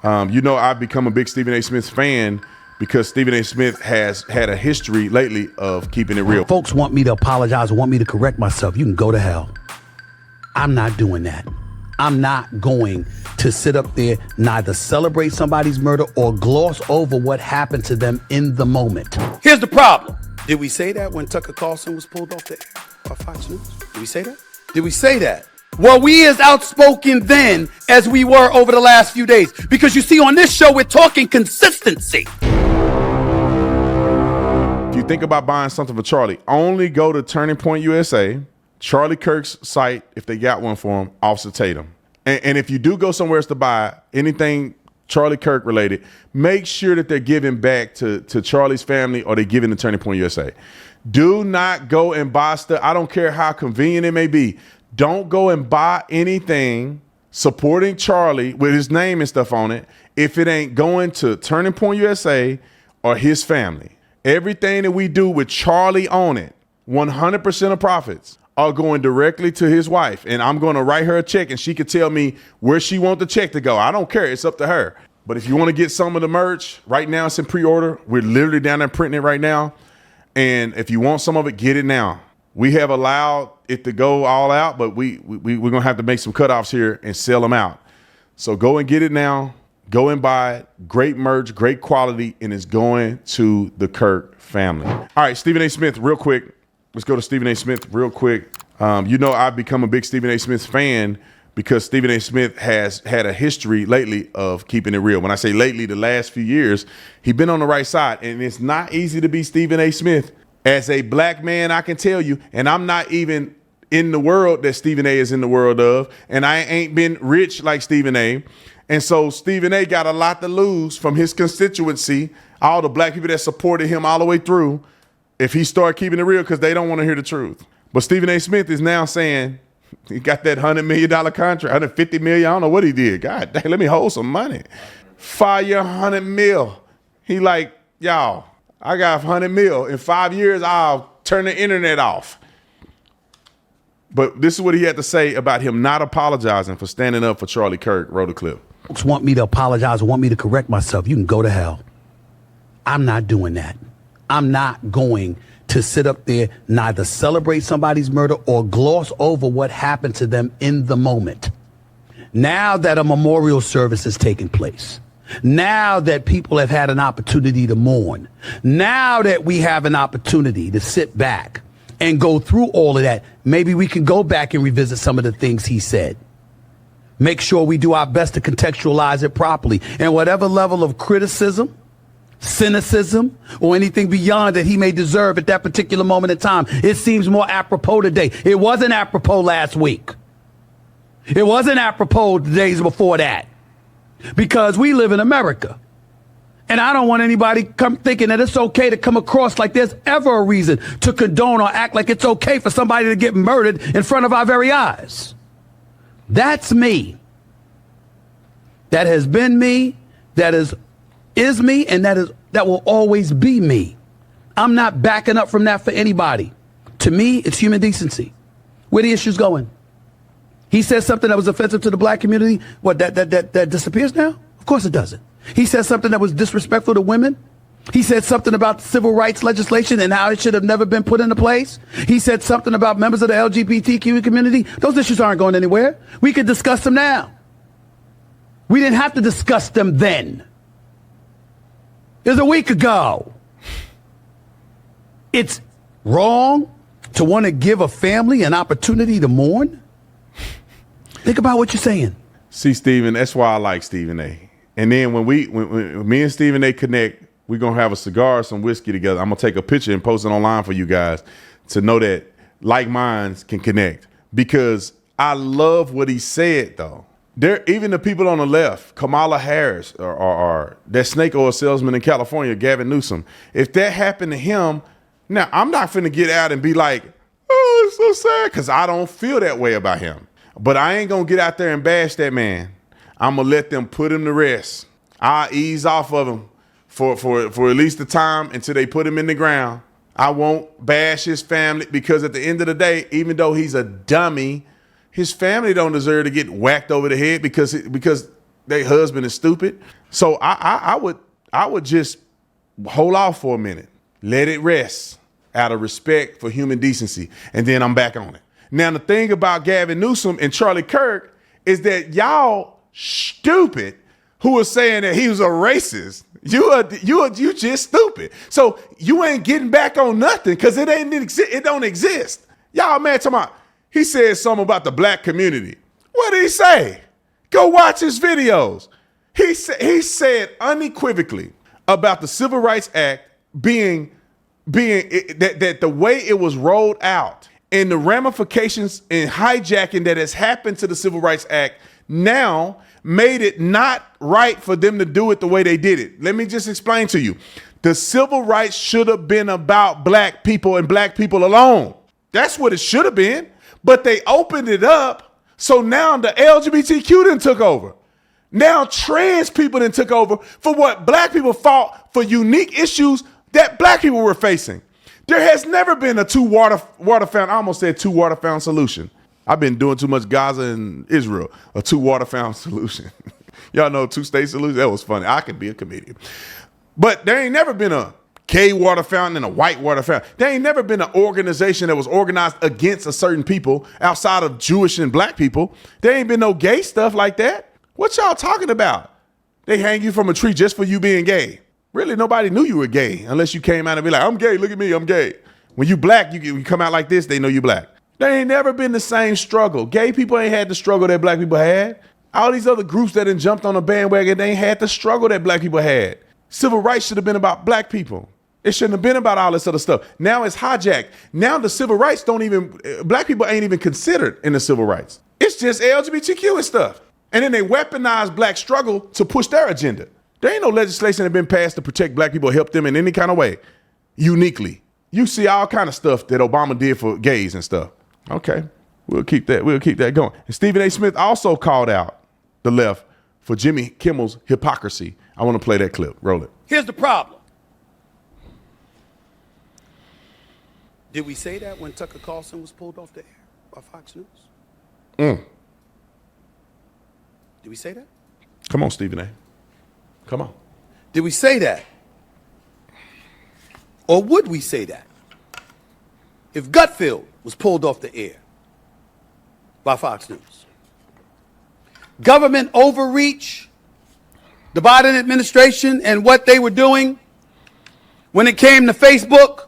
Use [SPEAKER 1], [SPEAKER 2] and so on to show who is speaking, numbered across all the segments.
[SPEAKER 1] I've become a big Stephen A. Smith fan because Stephen A. Smith has had a history lately of keeping it real.
[SPEAKER 2] Folks want me to apologize, want me to correct myself. You can go to hell. I'm not doing that. I'm not going to sit up there, neither celebrate somebody's murder or gloss over what happened to them in the moment. Here's the problem. Did we say that when Tucker Carlson was pulled off the air by Fox News? Did we say that? Did we say that? Were we as outspoken then as we were over the last few days? Because you see, on this show, we're talking consistency.
[SPEAKER 1] If you think about buying something for Charlie, only go to Turning Point USA, Charlie Kirk's site, if they got one for him, Officer Tatum. And if you do go somewhere else to buy anything Charlie Kirk related, make sure that they're giving back to Charlie's family or they're giving to Turning Point USA. Do not go and buy stuff. I don't care how convenient it may be. Don't go and buy anything supporting Charlie with his name and stuff on it if it ain't going to Turning Point USA or his family. Everything that we do with Charlie on it, 100% of profits are going directly to his wife. And I'm going to write her a check and she can tell me where she wants the check to go. I don't care. It's up to her. But if you want to get some of the merch, right now it's in pre-order. We're literally down there printing it right now. And if you want some of it, get it now. We have allowed it to go all out, but we're going to have to make some cutoffs here and sell them out. So go and get it now. Go and buy it. Great merch, great quality, and it's going to the Kirk family. All right, Stephen A. Smith, real quick. Let's go to Stephen A. Smith real quick. I've become a big Stephen A. Smith fan because Stephen A. Smith has had a history lately of keeping it real. When I say lately, the last few years, he's been on the right side. And it's not easy to be Stephen A. Smith. As a black man, I can tell you, and I'm not even in the world that Stephen A. is in the world of, and I ain't been rich like Stephen A. And so Stephen A. got a lot to lose from his constituency, all the black people that supported him all the way through, if he started keeping it real because they don't want to hear the truth. But Stephen A. Smith is now saying he got that $100 million contract, $150 million. I don't know what he did. God dang, let me hold some money. Fire $100 million. He like, y'all, I got $100 million. In 5 years, I'll turn the internet off. But this is what he had to say about him not apologizing for standing up for Charlie Kirk. Wrote a clip.
[SPEAKER 2] Folks want me to apologize, want me to correct myself. You can go to hell. I'm not doing that. I'm not going to sit up there, neither celebrate somebody's murder or gloss over what happened to them in the moment. Now that a memorial service is taking place, now that people have had an opportunity to mourn, now that we have an opportunity to sit back and go through all of that, maybe we can go back and revisit some of the things he said. Make sure we do our best to contextualize it properly. And whatever level of criticism, cynicism, or anything beyond that he may deserve at that particular moment in time, it seems more apropos today. It wasn't apropos last week. It wasn't apropos the days before that. Because we live in America. And I don't want anybody come thinking that it's okay to come across like there's ever a reason to condone or act like it's okay for somebody to get murdered in front of our very eyes. That's me. That has been me. That is me, and that will always be me. I'm not backing up from that for anybody. To me, it's human decency. Where the issue's going? He said something that was offensive to the black community. What, that disappears now? Of course it doesn't. He said something that was disrespectful to women. He said something about civil rights legislation and how it should have never been put into place. He said something about members of the LGBTQ community. Those issues aren't going anywhere. We could discuss them now. We didn't have to discuss them then. It was a week ago. It's wrong to want to give a family an opportunity to mourn. Think about what you're saying.
[SPEAKER 1] See, Stephen, that's why I like Stephen A. And then when me and Stephen A connect, we're going to have a cigar, some whiskey together. I'm going to take a picture and post it online for you guys to know that like minds can connect. Because I love what he said, though. Even the people on the left, Kamala Harris or that snake oil salesman in California, Gavin Newsom, if that happened to him, now I'm not finna get out and be like, oh, it's so sad, because I don't feel that way about him. But I ain't gonna get out there and bash that man. I'm gonna let them put him to rest. I'll ease off of him for at least the time until they put him in the ground. I won't bash his family, because at the end of the day, even though he's a dummy, his family don't deserve to get whacked over the head because their husband is stupid. So I would just hold off for a minute, let it rest out of respect for human decency, and then I'm back on it. Now, the thing about Gavin Newsom and Charlie Kirk is that y'all stupid who are saying that he was a racist. You just stupid. So you ain't getting back on nothing because it don't exist. Y'all man talking about, he said something about the black community. What did he say? Go watch his videos. He said unequivocally about the Civil Rights Act being that the way it was rolled out and the ramifications and hijacking that has happened to the Civil Rights Act now made it not right for them to do it the way they did it. Let me just explain to you. The civil rights should have been about black people and black people alone. That's what it should have been. But they opened it up, so now the LGBTQ then took over. Now trans people then took over for what black people fought for, unique issues that black people were facing. There has never been a two water fountain. I almost said two water fountain solution. I've been doing too much Gaza and Israel. A two water fountain solution. Y'all know two-state solution? That was funny. I could be a comedian. But there ain't never been a gay water fountain and a white water fountain. There ain't never been an organization that was organized against a certain people outside of Jewish and black people. There ain't been no gay stuff like that. What y'all talking about? They hang you from a tree just for you being gay. Really, nobody knew you were gay unless you came out and be like, I'm gay, look at me, I'm gay. When you black, you come out like this, they know you black. There ain't never been the same struggle. Gay people ain't had the struggle that black people had. All these other groups that jumped on the bandwagon, they ain't had the struggle that black people had. Civil rights should have been about black people. It shouldn't have been about all this other stuff. Now it's hijacked. Now the civil rights black people ain't even considered in the civil rights. It's just LGBTQ and stuff. And then they weaponize black struggle to push their agenda. There ain't no legislation that been passed to protect black people, help them in any kind of way, uniquely. You see all kind of stuff that Obama did for gays and stuff. Okay, we'll keep that going. And Stephen A. Smith also called out the left for Jimmy Kimmel's hypocrisy. I want to play that clip. Roll it.
[SPEAKER 2] Here's the problem. Did we say that when Tucker Carlson was pulled off the air by Fox News? Did we say that?
[SPEAKER 1] Come on, Stephen A. Come on.
[SPEAKER 2] Did we say that? Or would we say that if Gutfield was pulled off the air by Fox News? Government overreach, the Biden administration and what they were doing when it came to Facebook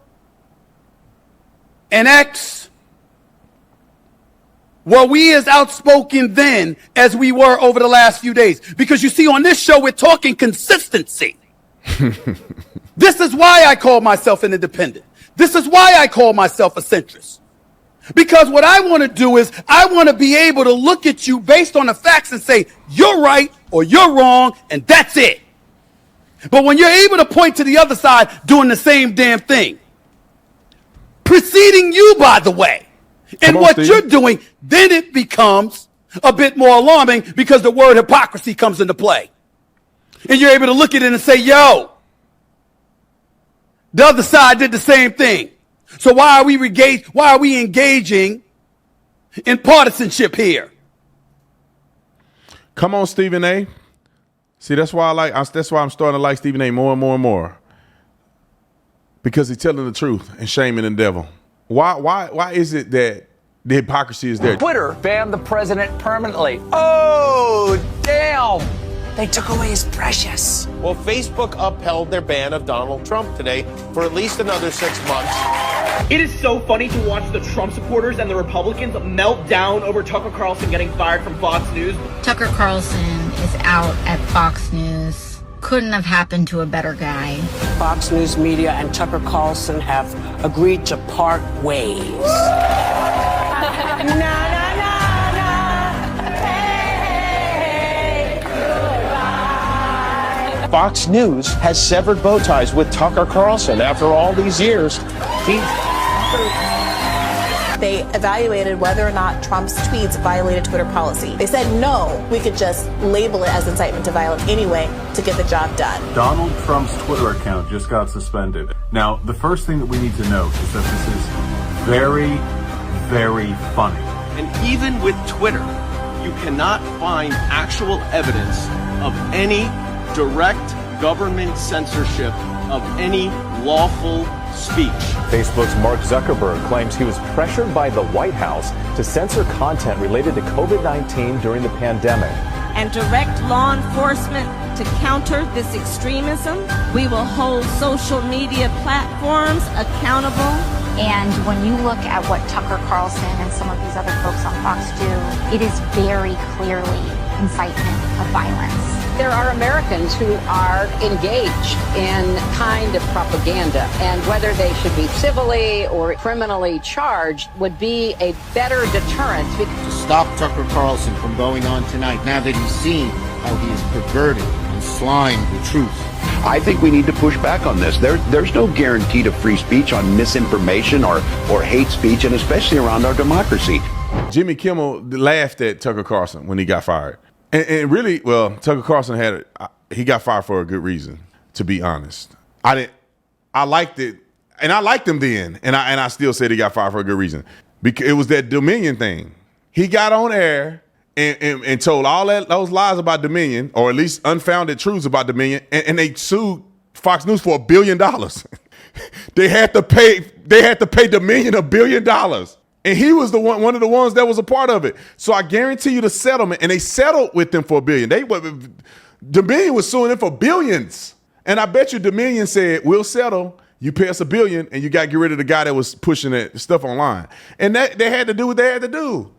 [SPEAKER 2] and X. Were we as outspoken then as we were over the last few days? Because you see, on this show, we're talking consistency. This is why I call myself an independent. This is why I call myself a centrist. Because what I want to do is I want to be able to look at you based on the facts and say, you're right or you're wrong, and that's it. But when you're able to point to the other side doing the same damn thing, preceding you, by the way, and what you're doing, then it becomes a bit more alarming because the word hypocrisy comes into play. And you're able to look at it and say, yo, the other side did the same thing. So why are we engaging in partisanship here?
[SPEAKER 1] Come on, Stephen A. See, that's why that's why I'm starting to like Stephen A. more and more and more. Because he's telling the truth and shaming the devil. Why is it that the hypocrisy is there?
[SPEAKER 3] Twitter banned the president permanently. Oh, damn. They took away his precious.
[SPEAKER 4] Well, Facebook upheld their ban of Donald Trump today for at least another 6 months.
[SPEAKER 5] It is so funny to watch the Trump supporters and the Republicans melt down over Tucker Carlson getting fired from Fox News.
[SPEAKER 6] Tucker Carlson is out at Fox News. Couldn't have happened to a better guy.
[SPEAKER 7] Fox News Media and Tucker Carlson have agreed to part ways.
[SPEAKER 4] Fox News has severed bow ties with Tucker Carlson after all these years.
[SPEAKER 8] They evaluated whether or not Trump's tweets violated Twitter policy. They said no, we could just label it as incitement to violence anyway to get the job done.
[SPEAKER 9] Donald Trump's Twitter account just got suspended. Now, the first thing that we need to note is that this is very, very funny.
[SPEAKER 10] And even with Twitter, you cannot find actual evidence
[SPEAKER 4] of any direct government censorship of any lawful speech.
[SPEAKER 10] Facebook's Mark Zuckerberg claims he was pressured by the White House to censor content related to COVID-19 during the pandemic.
[SPEAKER 11] And direct law enforcement to counter this extremism. We will hold social media platforms accountable.
[SPEAKER 6] And when you look at what Tucker Carlson and some of these other folks on Fox do, it is very clearly incitement of violence.
[SPEAKER 7] There are Americans who are engaged in kind of propaganda, and whether they should be civilly or criminally charged would be a better deterrent.
[SPEAKER 12] To stop Tucker Carlson from going on tonight, now that he's seen how he is perverted and slimed the truth.
[SPEAKER 13] I think we need to push back on this. There's no guarantee to free speech on misinformation or hate speech, and especially around our democracy.
[SPEAKER 1] Jimmy Kimmel laughed at Tucker Carlson when he got fired. And really, well, Tucker Carlson he got fired for a good reason, to be honest. I liked it, and I liked him then, and I still said he got fired for a good reason. Because it was that Dominion thing. He got on air and told all those lies about Dominion, or at least unfounded truths about Dominion, and they sued Fox News for $1 billion. They had to pay Dominion $1 billion. And he was one of the ones that was a part of it. So I guarantee you the settlement, and they settled with them for $1 billion. Dominion was suing them for billions. And I bet you Dominion said, we'll settle. You pay us $1 billion, and you got to get rid of the guy that was pushing that stuff online. And that they had to do what they had to do.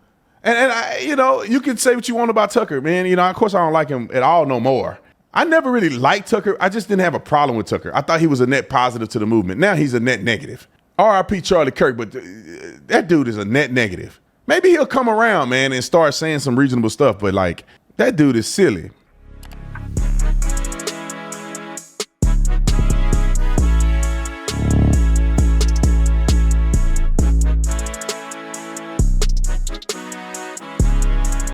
[SPEAKER 1] And I, you can say what you want about Tucker, man. Of course I don't like him at all no more. I never really liked Tucker. I just didn't have a problem with Tucker. I thought he was a net positive to the movement. Now he's a net negative. R.I.P. Charlie Kirk, but that dude is a net negative. Maybe he'll come around, man, and start saying some reasonable stuff, but that dude is silly.